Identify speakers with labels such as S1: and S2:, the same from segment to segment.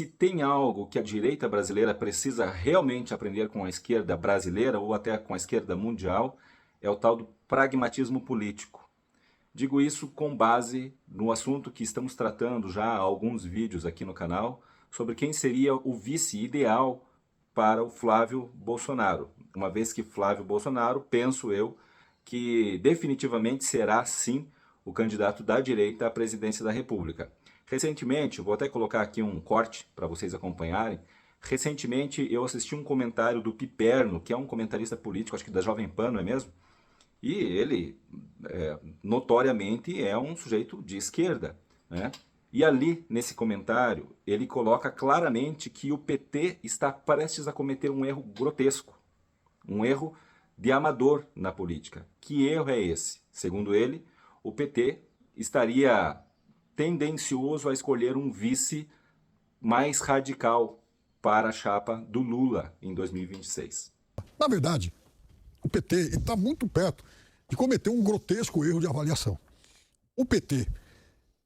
S1: se tem algo que a direita brasileira precisa realmente aprender com a esquerda brasileira ou até com a esquerda mundial, é o tal do pragmatismo político. Digo isso com base no assunto que estamos tratando já há alguns vídeos aqui no canal, sobre quem seria o vice ideal para o Flávio Bolsonaro. Uma vez que Flávio Bolsonaro, penso eu, que definitivamente será sim o candidato da direita à presidência da República. Recentemente, vou até colocar aqui um corte para vocês acompanharem, recentemente eu assisti um comentário do Piperno, que é um comentarista político, acho que da Jovem Pan, não é mesmo? E ele, notoriamente, é um sujeito de esquerda, né? E ali, nesse comentário, ele coloca claramente que o PT está prestes a cometer um erro grotesco, um erro de amador na política. Que erro é esse? Segundo ele, o PT estaria tendencioso a escolher um vice mais radical para a chapa do Lula em 2026.
S2: Na verdade, o PT está muito perto de cometer um grotesco erro de avaliação. O PT,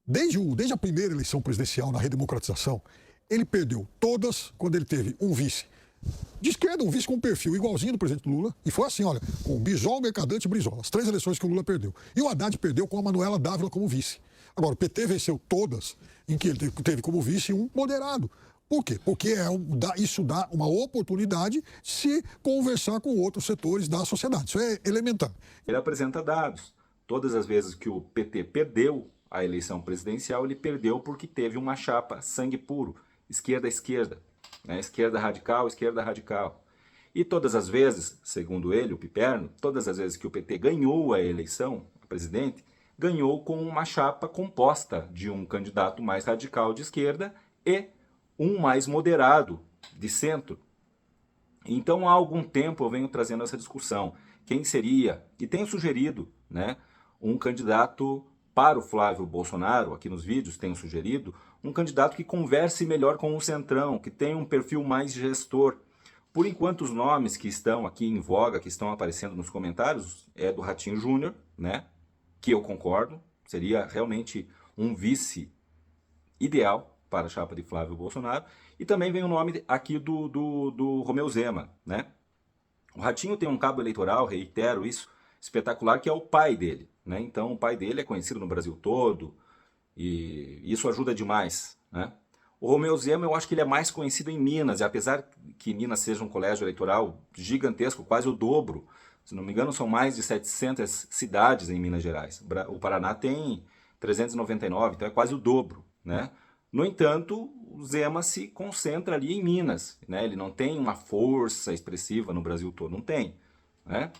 S2: desde a primeira eleição presidencial na redemocratização, ele perdeu todas quando ele teve um vice de esquerda, um vice com um perfil igualzinho do presidente Lula, e foi assim, olha, com Bisol, Mercadante e Brizola, as 3 eleições que o Lula perdeu. E o Haddad perdeu com a Manuela Dávila como vice. Agora, o PT venceu todas em que ele teve como vice um moderado. Por quê? Porque isso dá uma oportunidade de se conversar com outros setores da sociedade. Isso é elementar.
S1: Ele apresenta dados. Todas as vezes que o PT perdeu a eleição presidencial, ele perdeu porque teve uma chapa sangue puro, esquerda-esquerda, né? Esquerda radical, esquerda radical. E todas as vezes, segundo ele, o Piperno, todas as vezes que o PT ganhou a eleição, a presidente, ganhou com uma chapa composta de um candidato mais radical de esquerda e um mais moderado de centro. Então há algum tempo eu venho trazendo essa discussão. Quem seria, e tenho sugerido, né, um candidato para o Flávio Bolsonaro, aqui nos vídeos tenho sugerido, um candidato que converse melhor com o centrão, que tenha um perfil mais gestor. Por enquanto os nomes que estão aqui em voga, que estão aparecendo nos comentários, é do Ratinho Júnior, né, que eu concordo, seria realmente um vice ideal para a chapa de Flávio Bolsonaro, e também vem o nome aqui do Romeu Zema, né? O Ratinho tem um cabo eleitoral, reitero isso, espetacular, que é o pai dele, né? Então o pai dele é conhecido no Brasil todo, e isso ajuda demais, né? O Romeu Zema, eu acho que ele é mais conhecido em Minas, e apesar que Minas seja um colégio eleitoral gigantesco, quase o dobro, se não me engano são mais de 700 cidades em Minas Gerais. O Paraná tem 399, então é quase o dobro, né? No entanto, o Zema se concentra ali em Minas, né? Ele não tem uma força expressiva no Brasil todo, não tem, né?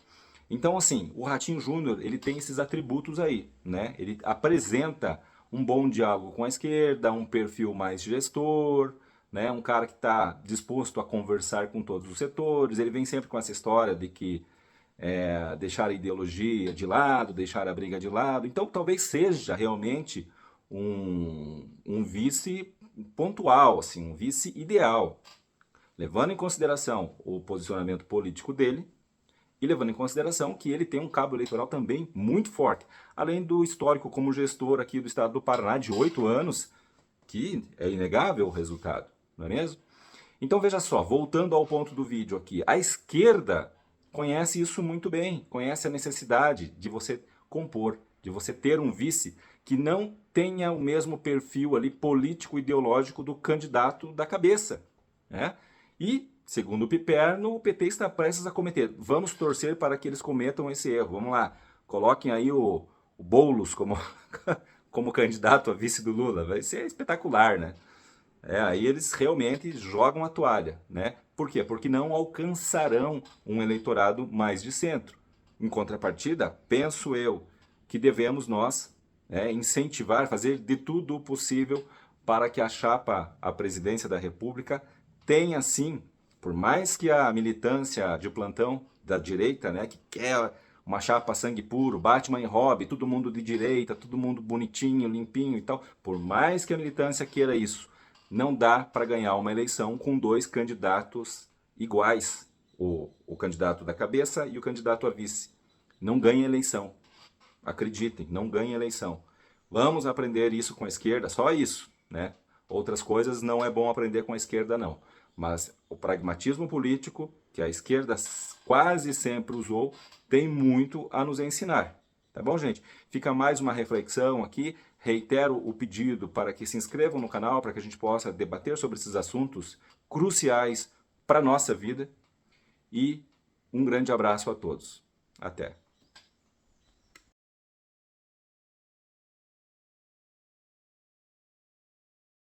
S1: Então, assim, o Ratinho Júnior, ele tem esses atributos aí, né? Ele apresenta um bom diálogo com a esquerda, um perfil mais gestor, né? Um cara que está disposto a conversar com todos os setores. Ele vem sempre com essa história de que deixar a ideologia de lado, deixar a briga de lado. Então, talvez seja realmente um vice pontual, assim, um vice ideal, levando em consideração o posicionamento político dele e levando em consideração que ele tem um cabo eleitoral também muito forte, além do histórico como gestor aqui do estado do Paraná de 8 anos, que é inegável o resultado, não é mesmo? Então veja só, voltando ao ponto do vídeo aqui, a esquerda conhece isso muito bem, conhece a necessidade de você compor, de você ter um vice que não tenha o mesmo perfil ali político-ideológico do candidato da cabeça, né? E, segundo o Piperno, o PT está prestes a cometer. Vamos torcer para que eles cometam esse erro. Vamos lá, coloquem aí o Boulos como candidato a vice do Lula. Vai ser espetacular, né? Aí eles realmente jogam a toalha, né? Por quê? Porque não alcançarão um eleitorado mais de centro. Em contrapartida, penso eu que devemos nós incentivar, fazer de tudo o possível para que a chapa à presidência da República tenha, sim, por mais que a militância de plantão da direita, né, que quer uma chapa sangue puro, Batman e Robin, todo mundo de direita, todo mundo bonitinho, limpinho e tal, por mais que a militância queira isso, não dá para ganhar uma eleição com 2 candidatos iguais, o candidato da cabeça e o candidato a vice. Não ganha eleição. Acreditem, não ganha eleição. Vamos aprender isso com a esquerda, só isso, né? Outras coisas não é bom aprender com a esquerda, não. Mas o pragmatismo político, que a esquerda quase sempre usou, tem muito a nos ensinar. Tá bom, gente? Fica mais uma reflexão aqui. Reitero o pedido para que se inscrevam no canal, para que a gente possa debater sobre esses assuntos cruciais para a nossa vida. E um grande abraço a todos. Até!